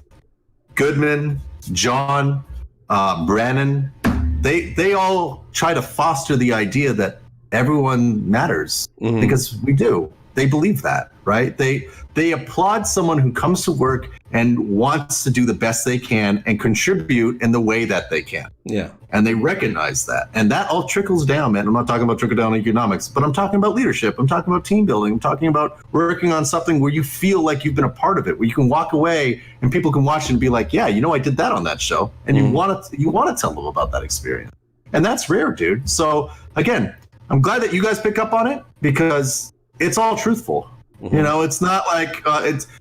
Goodman, John, Brannon, they all try to foster the idea that everyone matters, because we do. They believe that, right? They applaud someone who comes to work and wants to do the best they can and contribute in the way that they can. Yeah. And they recognize that. And that all trickles down, man. I'm not talking about trickle down economics, but I'm talking about leadership. I'm talking about team building. I'm talking about working on something where you feel like you've been a part of it, where you can walk away and people can watch and be like, yeah, you know, I did that on that show. And you want to tell them about that experience. And that's rare, dude. So again, I'm glad that you guys pick up on it, because it's all truthful. You know, it's not like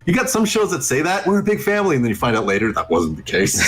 you got some shows that say that we're a big family, and then you find out later that wasn't the case.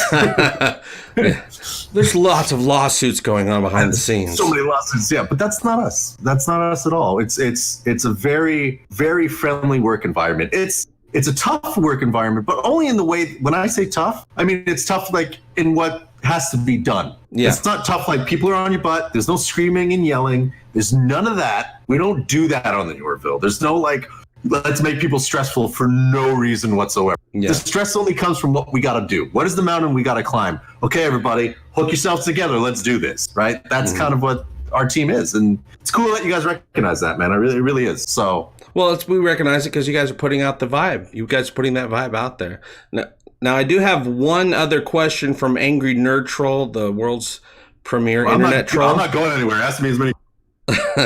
There's lots of lawsuits going on behind the scenes. So many lawsuits, yeah, but that's not us. That's not us at all. It's a very, very friendly work environment. It's a tough work environment, but only in the way, when I say tough, I mean it's tough like in what has to be done. Yeah. It's not tough like people are on your butt. There's no screaming and yelling. There's none of that. We don't do that on the Orville. There's no like, let's make people stressful for no reason whatsoever. Yeah. The stress only comes from what we got to do. What is the mountain we got to climb? Okay, everybody, hook yourselves together. Let's do this, right? That's kind of what our team is. And it's cool that you guys recognize that, man. It really is. So, well, we recognize it because you guys are putting out the vibe. You guys are putting that vibe out there. Now I do have one other question from Angry Nerd Troll, the world's premier internet troll. I'm not going anywhere. Ask me as many.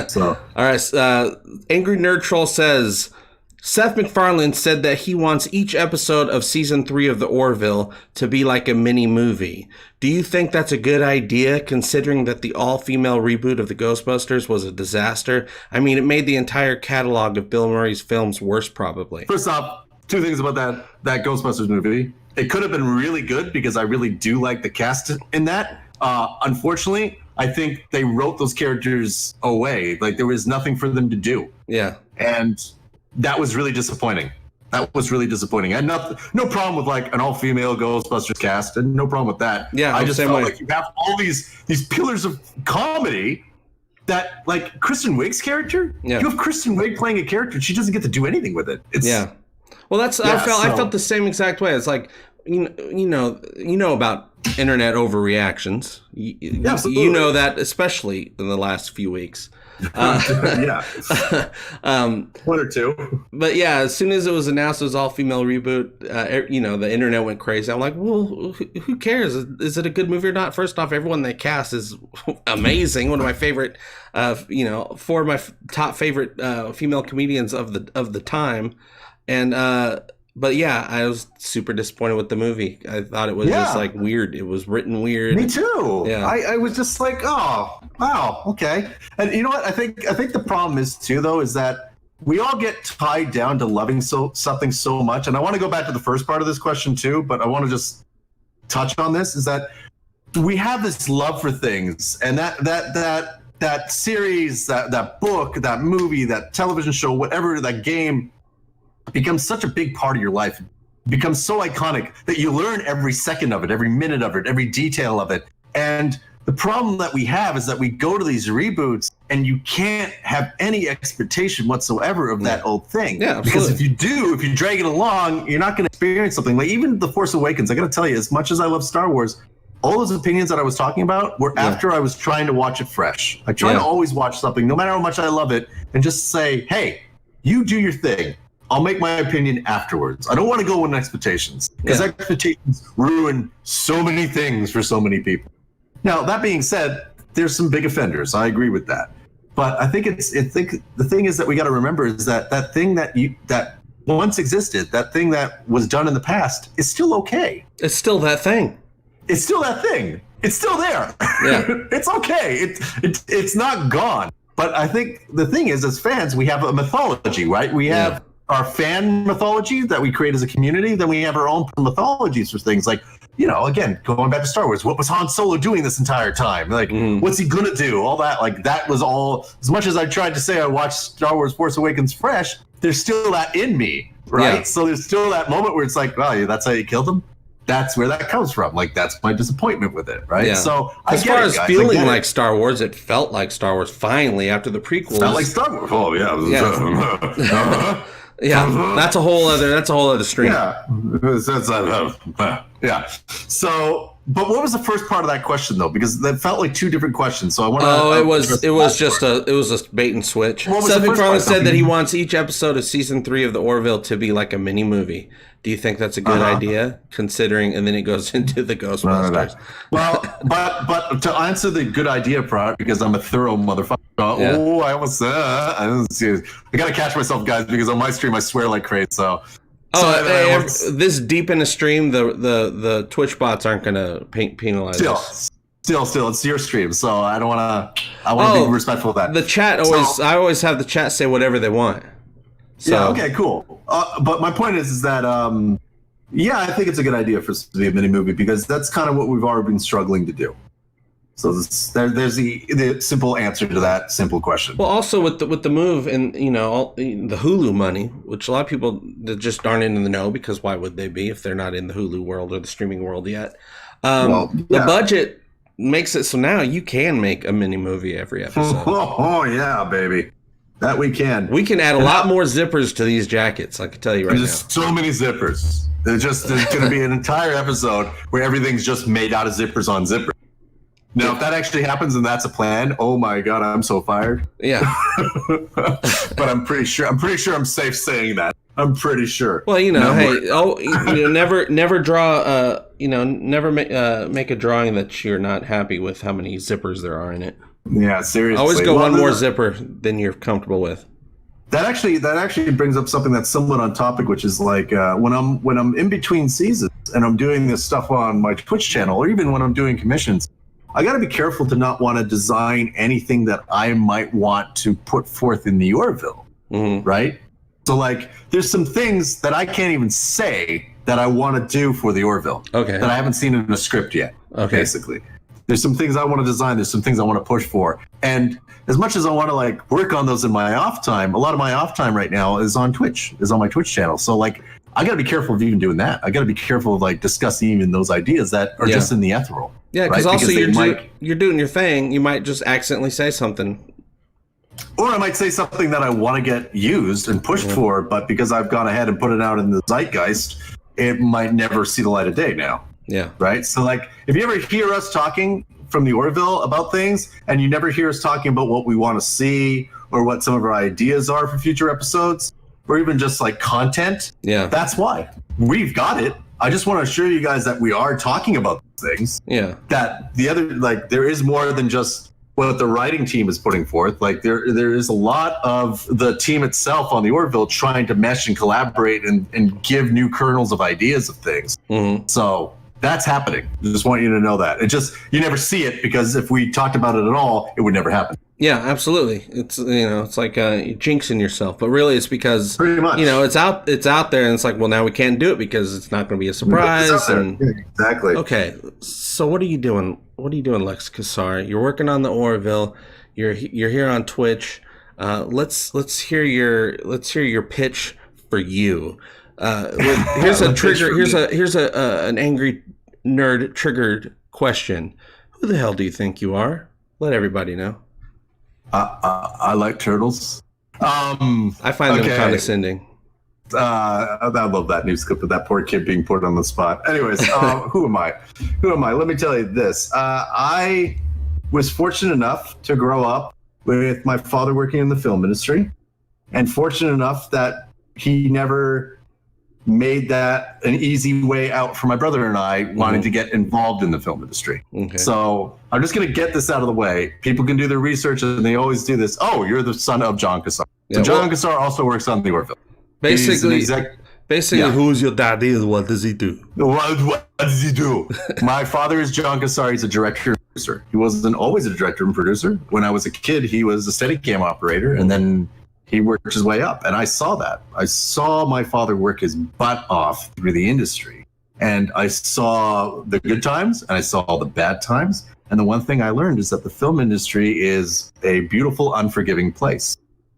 So. All right. Angry Nerd Troll says, Seth MacFarlane said that he wants each episode of season 3 of The Orville to be like a mini movie. Do you think that's a good idea, considering that the all-female reboot of the Ghostbusters was a disaster? I mean, it made the entire catalog of Bill Murray's films worse, probably. First off, 2 things about that Ghostbusters movie. It could have been really good because I really do like the cast in that. Unfortunately, I think they wrote those characters away. Like, there was nothing for them to do. Yeah. And that was really disappointing. I had no problem with like an all-female Ghostbusters cast, and no problem with that. Yeah, I just felt like you have all these pillars of comedy that, like, Kristen Wiig's character. Yeah. You have Kristen Wiig playing a character, she doesn't get to do anything with it. Well, I felt the same exact way. It's like, you know about internet overreactions. You know that, especially in the last few weeks. Yeah. 1 or 2. But yeah, as soon as it was announced it was all-female reboot, the internet went crazy. I'm like, well, who cares? Is it a good movie or not? First off, everyone they cast is amazing. One of my favorite, 4 of my top favorite female comedians of the time. And but yeah, I was super disappointed with the movie. I thought it was just like weird. It was written weird. Me too. Yeah. I was just like, oh, wow, okay. And you know what? I think the problem is too, though, is that we all get tied down to loving something so much. And I want to go back to the first part of this question too, but I want to just touch on this, is that we have this love for things, and that series, that book, that movie, that television show, whatever, that game, becomes such a big part of your life, becomes so iconic that you learn every second of it, every minute of it, every detail of it. And the problem that we have is that we go to these reboots and you can't have any expectation whatsoever of that old thing. Yeah, because if you drag it along, you're not going to experience something. Like even The Force Awakens, I got to tell you, as much as I love Star Wars, all those opinions that I was talking about were after I was trying to watch it fresh. I try to always watch something, no matter how much I love it, and just say, hey, you do your thing. I'll make my opinion afterwards. I don't want to go with expectations, because expectations ruin so many things for so many people. Now, that being said, there's some big offenders. I agree with that. But I think the thing is that we got to remember is that thing that once existed, that thing that was done in the past, is still okay. It's still that thing. It's still that thing. It's still there. Yeah. It's okay. It's not gone. But I think the thing is, as fans, we have a mythology, right? We have our fan mythology that we create as a community. Then we have our own mythologies for things like, again, going back to Star Wars, what was Han Solo doing this entire time? Like, what's he gonna do? All that, like, that was all. As much as I tried to say I watched Star Wars Force Awakens fresh, there's still that in me, right? Yeah. So there's still that moment where it's like, wow, that's how you killed him. That's where that comes from. Like, that's my disappointment with it, right? Yeah. So as far as feeling like Star Wars, it felt like Star Wars finally after the prequels. Felt like Star Wars. Oh yeah. Yeah, that's a whole other stream. Yeah. So, but what was the first part of that question though? Because that felt like 2 different questions. So I want to. It was a bait and switch. Seth MacFarlane said that he wants each episode of season 3 of The Orville to be like a mini movie. Do you think that's a good idea, considering? And then it goes into the Ghostbusters. Well, but to answer the good idea part, because I'm a thorough motherfucker. I almost I didn't see it. I gotta catch myself, guys, because on my stream I swear like crazy. So. This deep in the stream, the Twitch bots aren't gonna penalize us. Still, it's your stream, so I don't want to. I want to be respectful of that. The chat I always have the chat say whatever they want. So. Yeah. Okay. Cool. But my point is that I think it's a good idea for it to be a mini movie, because that's kind of what we've already been struggling to do. So there's the simple answer to that simple question. Well, also with the move and the Hulu money, which a lot of people that just aren't in the know, because why would they be if they're not in the Hulu world or the streaming world yet? The budget makes it so now you can make a mini movie every episode. Oh yeah, baby. That we can. We can add a lot more zippers to these jackets. I can tell you right now. There's so many zippers. There's going to be an entire episode where everything's just made out of zippers on zippers. Now, if that actually happens and that's a plan, oh my God, I'm so fired. Yeah. But I'm pretty sure I'm safe saying that. I'm pretty sure. Well, never draw, never make a drawing that you're not happy with how many zippers there are in it. Yeah, seriously. Always go one more zipper than you're comfortable with. That actually brings up something that's somewhat on topic, which is like when I'm in between seasons and I'm doing this stuff on my Twitch channel, or even when I'm doing commissions, I got to be careful to not want to design anything that I might want to put forth in the Orville, right? So like, there's some things that I can't even say that I want to do for the Orville, that I haven't seen in a script yet. Basically, there's some things I want to design. There's some things I want to push for, and as much as I want to like work on those in my off time, a lot of my off time right now is on Twitch, is on my Twitch channel. So like, I got to be careful of even doing that. I got to be careful of like discussing even those ideas that are just in the ethereal. Yeah, because also you're doing your thing. You might just accidentally say something. Or I might say something that I want to get used and pushed for, but because I've gone ahead and put it out in the zeitgeist, it might never see the light of day now. Yeah. Right? So like, if you ever hear us talking from the Orville about things, and you never hear us talking about what we want to see or what some of our ideas are for future episodes, or even just like content, that's why. We've got it. I just want to assure you guys that we are talking about things. Yeah. That the other, like, there is more than just what the writing team is putting forth. Like, there is a lot of the team itself on the Orville trying to mesh and collaborate and give new kernels of ideas of things. So that's happening. I just want you to know that. It just, you never see it, because if we talked about it at all, it would never happen. Yeah, absolutely. It's, it's like you're jinxing yourself, but really it's because, pretty much, it's out there, and it's like, well, now we can't do it because it's not going to be a surprise. And exactly. Okay. So what are you doing? What are you doing, Lex Cassar? You're working on the Orville. You're here on Twitch. Let's hear your pitch for you. Here's a trigger. Here's an angry nerd triggered question. Who the hell do you think you are? Let everybody know. I like turtles. I find them condescending. I love that news clip of that poor kid being put on the spot. Anyways, who am I? Let me tell you this. I was fortunate enough to grow up with my father working in the film industry, and fortunate enough that he never made that an easy way out for my brother and I wanting to get involved in the film industry. So I'm just going to get this out of the way. People can do their research, and they always do this. Oh, you're the son of John Cassar. So John Cassar also works on the Orville. Basically, who's your daddy and what does he do? What does he do? My father is John Cassar. He's a director and producer. He wasn't always a director and producer. When I was a kid, he was a Steadicam operator, and then he worked his way up, and I saw that. I saw my father work his butt off through the industry, and I saw the good times, and I saw the bad times. And the one thing I learned is that the film industry is a beautiful, unforgiving place,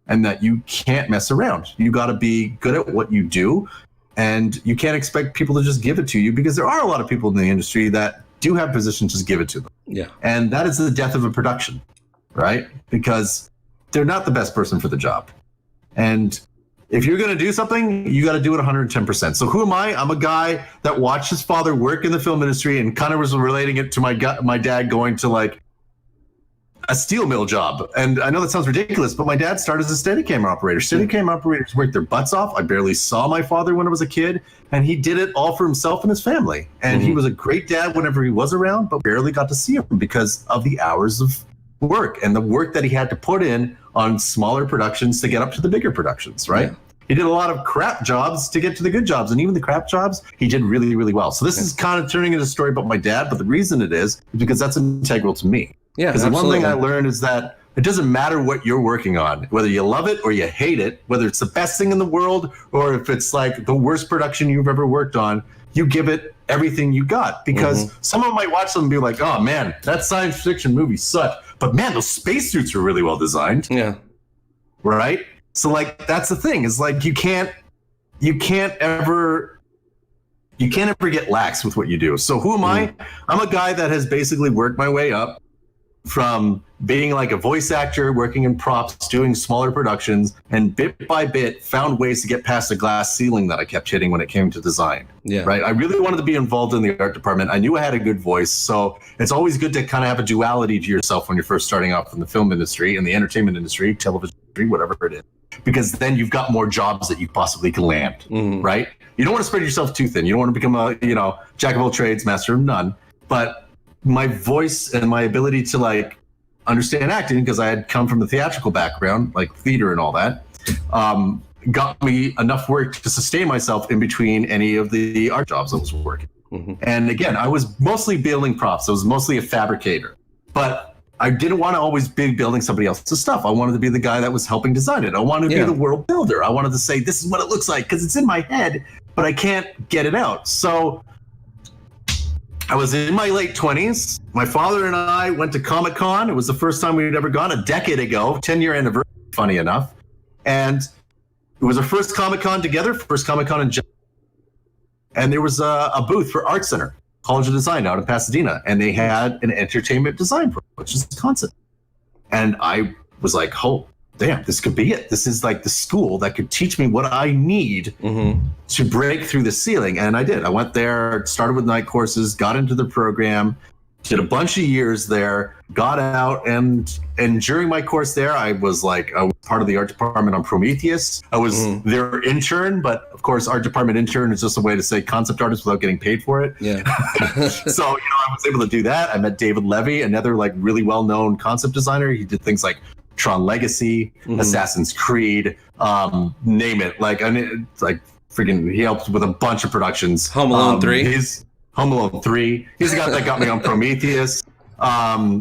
and that you can't mess around. You got to be good at what you do, and you can't expect people to just give it to you, because there are a lot of people in the industry that do have positions, just give it to them. Yeah. And that is the death of a production, right? Because they're not the best person for the job. And if you're going to do something, you got to do it 110%. So who am I? I'm a guy that watched his father work in the film industry and kind of was relating it to my dad going to like a steel mill job. And I know that sounds ridiculous, but my dad started as a Steadicam operator. Steadicam operators worked their butts off. I barely saw my father when I was a kid, and he did it all for himself and his family. And he was a great dad whenever he was around, but barely got to see him because of the hours of work and the work that he had to put in on smaller productions to get up to the bigger productions, right? Yeah. He did a lot of crap jobs to get to the good jobs, and even the crap jobs, he did really, really well. So this is kind of turning into a story about my dad, but the reason it is because that's integral to me. Yeah, because the one thing I learned is that it doesn't matter what you're working on, whether you love it or you hate it, whether it's the best thing in the world or if it's like the worst production you've ever worked on, you give it everything you got, because someone might watch them and be like, oh man, that science fiction movie sucked, but man, those spacesuits are really well designed. Yeah. Right? So like, that's the thing, is like, you can't ever get lax with what you do. So who am I? I'm a guy that has basically worked my way up from being like a voice actor, working in props, doing smaller productions, and bit by bit found ways to get past the glass ceiling that I kept hitting when it came to design. Yeah. Right. I really wanted to be involved in the art department. I knew I had a good voice. So it's always good to kind of have a duality to yourself when you're first starting off in the film industry, in the entertainment industry, television industry, whatever it is, because then you've got more jobs that you possibly can land. Right. You don't want to spread yourself too thin. You don't want to become a, jack of all trades, master of none. But my voice and my ability to like understand acting, because I had come from the theatrical background, like theater and all that, got me enough work to sustain myself in between any of the art jobs I was working. And again, I was mostly building props. I was mostly a fabricator, but I didn't want to always be building somebody else's stuff. I wanted to be the guy that was helping design it. I wanted to be the world builder. I wanted to say, this is what it looks like, because it's in my head, but I can't get it out. So I was in my late 20s. My father and I went to Comic-Con. It was the first time we'd ever gone, a decade ago, 10-year anniversary, funny enough. And it was our first Comic-Con together, first Comic-Con in Japan. And there was a booth for Art Center, College of Design out in Pasadena. And they had an entertainment design program, which is the concept. And I was like, oh, damn, this could be it. This is like the school that could teach me what I need to break through the ceiling. And I did. I went there, started with night courses, got into the program, did a bunch of years there, got out, and during my course there, I was part of the art department on Prometheus. I was their intern, but of course, art department intern is just a way to say concept artist without getting paid for it. Yeah. So, I was able to do that. I met David Levy, another like really well-known concept designer. He did things like Tron Legacy, Assassin's Creed, name it. He helped with a bunch of productions. Home Alone 3. He's Home Alone 3. He's the guy that got me on Prometheus. But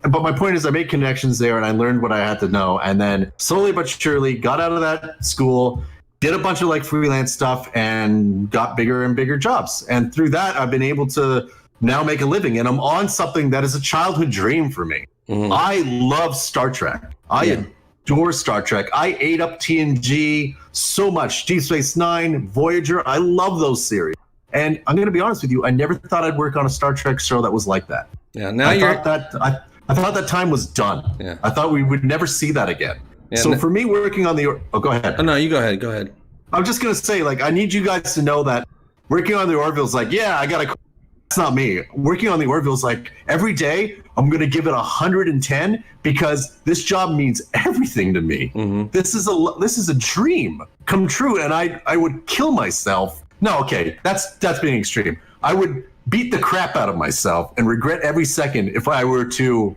my point is I made connections there and I learned what I had to know. And then slowly but surely got out of that school, did a bunch of like freelance stuff and got bigger and bigger jobs. And through that, I've been able to now make a living. And I'm on something that is a childhood dream for me. I love Star Trek. I adore Star Trek. I ate up TNG so much. Deep Space Nine, Voyager. I love those series. And I'm going to be honest with you. I never thought I'd work on a Star Trek show that was like that. Yeah. Now I thought that time was done. Yeah. I thought we would never see that again. Yeah, so for me, working on the... Oh, go ahead. Oh, no, you go ahead. Go ahead. I'm just going to say, I need you guys to know that working on the Orville is I got to... That's not me. Working on the Orville is every day I'm going to give it 110 because this job means everything to me. This is a dream come true, and I would kill myself. No, okay, that's being extreme. I would beat the crap out of myself and regret every second if I were to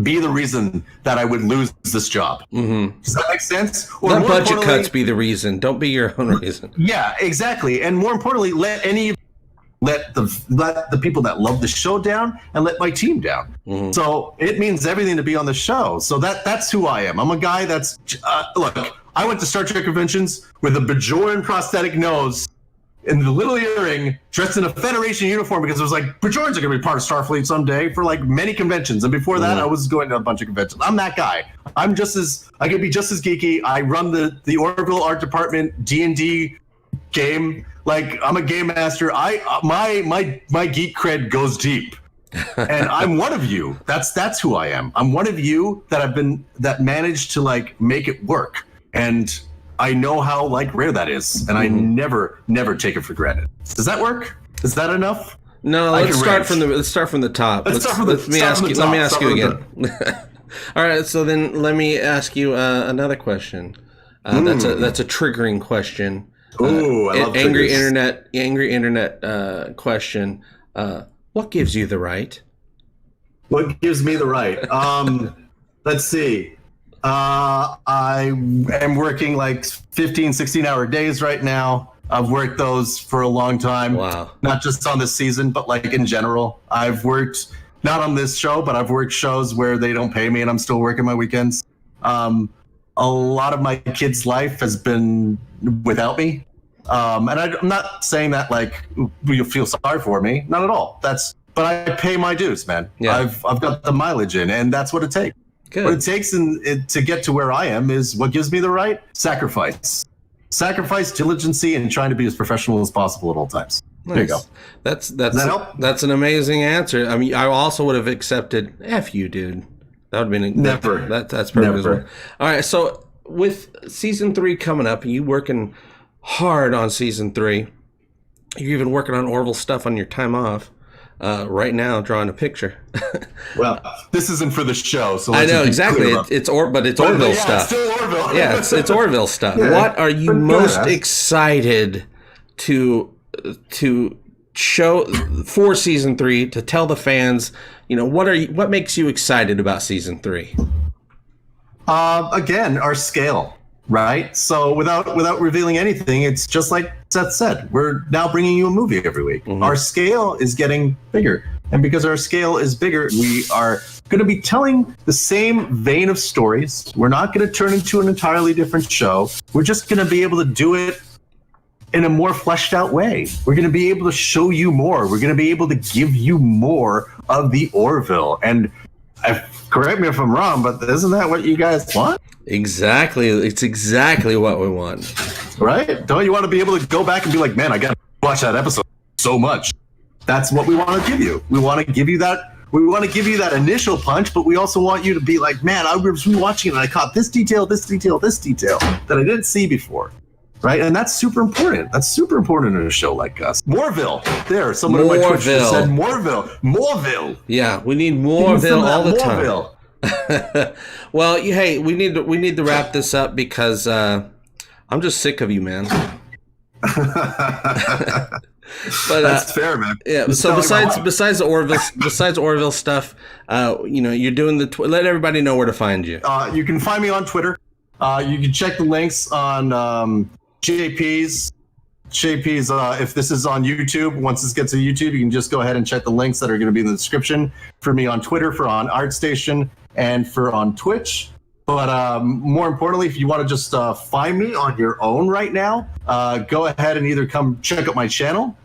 be the reason that I would lose this job. Does that make sense? Or let budget cuts be the reason. Don't be your own reason. Yeah, exactly. And more importantly, let the people that love the show down and let my team down. So it means everything to be on the show. So that's who I am. I'm a guy that's look. I went to Star Trek conventions with a Bajoran prosthetic nose and the little earring, dressed in a Federation uniform because it was Bajorans are going to be part of Starfleet someday for many conventions. And before that, I was going to a bunch of conventions. I'm that guy. I could be just as geeky. I run the Orville art department D&D game. I'm a game master. My geek cred goes deep. And I'm one of you. That's who I am. I'm one of you that managed to make it work. And I know how rare that is, and I never take it for granted. Does that work? Is that enough? No, let's start from the top. Let me ask you again. All right, so then let me ask you another question. That's a triggering question. Ooh, I love angry internet question. What gives you the right? What gives me the right? Let's see. I am working 15, 16-hour days right now. I've worked those for a long time. Wow. Not just on this season, but in general. I've worked, not on this show, but I've worked shows where they don't pay me and I'm still working my weekends. A lot of my kids' life has been without me. And I'm not saying that you feel sorry for me. Not at all. But I pay my dues, man. Yeah. I've got the mileage in, and that's what it takes. Good. What it takes to get to where I am is what gives me the right? Sacrifice, diligency, and trying to be as professional as possible at all times. Nice. There you go. That's an amazing answer. I mean, I also would have accepted F you, dude. That would have been never. That's perfect. Never. All right, so with season 3 coming up, and you working hard on season 3, you're even working on Orville stuff on your time off. Right now, drawing a picture. Well, this isn't for the show, so I know exactly. It's Orville stuff. It's still Orville. Yeah, it's Orville stuff. Yeah, what are you most excited to show for season 3? To tell the fans, what makes you excited about season 3? Again, our scale. Right. So without revealing anything, it's just like Seth said, we're now bringing you a movie every week. Mm-hmm. Our scale is getting bigger. And because our scale is bigger, we are going to be telling the same vein of stories. We're not going to turn into an entirely different show. We're just going to be able to do it in a more fleshed out way. We're going to be able to show you more. We're going to be able to give you more of the Orville. And correct me if I'm wrong, but isn't that what you guys want? Exactly. It's exactly what we want. Right? Don't you want to be able to go back and be like, man, I got to watch that episode so much. That's what we want to give you. We want to give you that. We want to give you that initial punch, but we also want you to be like, man, I was rewatching it and I caught this detail that I didn't see before. Right? And that's super important. That's super important in a show like us. Morville. There, someone on my Twitch just said Morville. Morville. Yeah, we need Morville all the time. Well, hey, we need to wrap this up because I'm just sick of you, man. But that's fair, man. Yeah. So besides Orville stuff, you're doing let everybody know where to find you. You can find me on Twitter. You can check the links on JP's. If this is on YouTube, once this gets to YouTube, you can just go ahead and check the links that are going to be in the description for me on Twitter, for on ArtStation, and for on Twitch. But more importantly, if you want to just find me on your own right now, go ahead and either come check out my channel.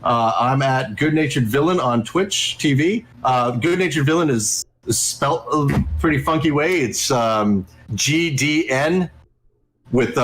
I'm at Good Natured Villain on Twitch TV. Good Natured Villain is spelled a pretty funky way. It's GDN with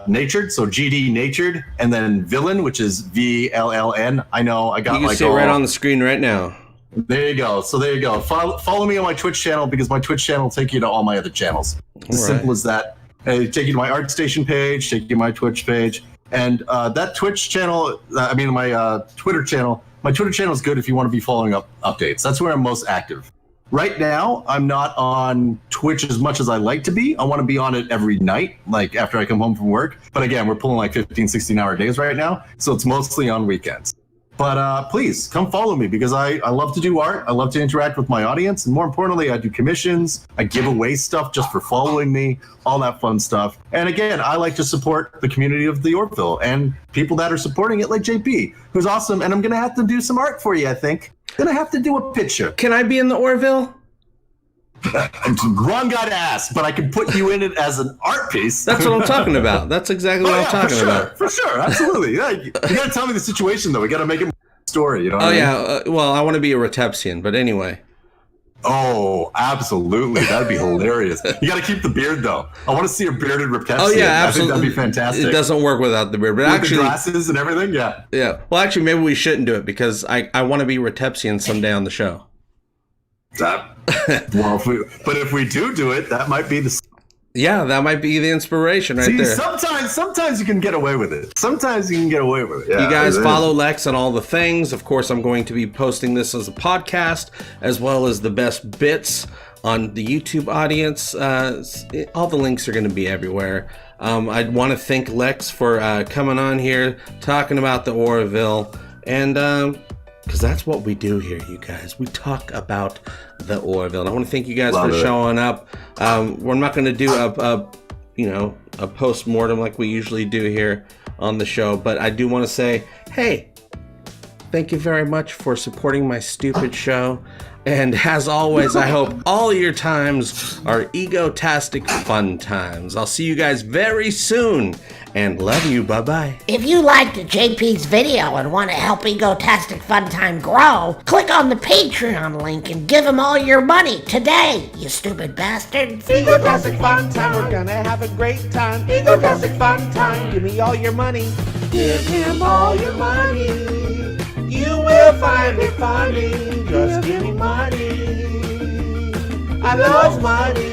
natured, so GD natured, and then villain, which is VLLN. I know I got you can see it right on the screen right now. There you go. So there you go. Follow me on my Twitch channel because my Twitch channel will take you to all my other channels. As simple as that. Take you to my ArtStation page, take you to my Twitch page, and that Twitch channel. My Twitter channel. My Twitter channel is good if you want to be following up updates. That's where I'm most active. Right now, I'm not on Twitch as much as I like to be. I want to be on it every night, like after I come home from work. But again, we're pulling like 15, 16-hour days right now, so it's mostly on weekends. But please come follow me because I love to do art. I love to interact with my audience. And more importantly, I do commissions. I give away stuff just for following me, all that fun stuff. And again, I like to support the community of the Orville and people that are supporting it like JP, who's awesome. And I'm going to have to do some art for you, I think. Going to have to do a picture. Can I be in the Orville? Wrong guy to ask, but I can put you in it as an art piece. That's what I'm talking about. That's exactly what I'm talking about. For sure, absolutely. Yeah, you got to tell me the situation, though. We got to make it a story. You know? Well, I want to be a Retepsian, but anyway. Oh, absolutely. That'd be hilarious. You got to keep the beard, though. I want to see a bearded Reptepsian. Oh, yeah, absolutely. I think that'd be fantastic. It doesn't work without the beard. But with actually, the glasses and everything, yeah. Yeah. Well, actually, maybe we shouldn't do it because I want to be Retepsian someday on the show. If we do it, that might be the... Yeah, that might be the inspiration there. Sometimes you can get away with it. Yeah, you guys follow Lex on all the things. Of course, I'm going to be posting this as a podcast, as well as the best bits on the YouTube audience. All the links are going to be everywhere. I want to thank Lex for coming on here, talking about the Orville, and because that's what we do here, you guys. We talk about the Orville. And I want to thank you guys for showing up. We're not going to do a post-mortem like we usually do here on the show, but I do want to say, hey, thank you very much for supporting my stupid show. And as always, I hope all your times are egotastic fun times. I'll see you guys very soon, and love you. Bye-bye. If you liked JP's video and want to help Egotastic FunTime grow, click on the Patreon link and give him all your money today, you stupid bastards. Egotastic FunTime, we're gonna have a great time. Egotastic FunTime, give me all your money. Give him all your money. You will find it funny. Just give me money. I love money.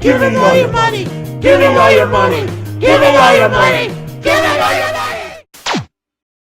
Give me all your money. Give me all your money. Give me all your money. Give me all your money.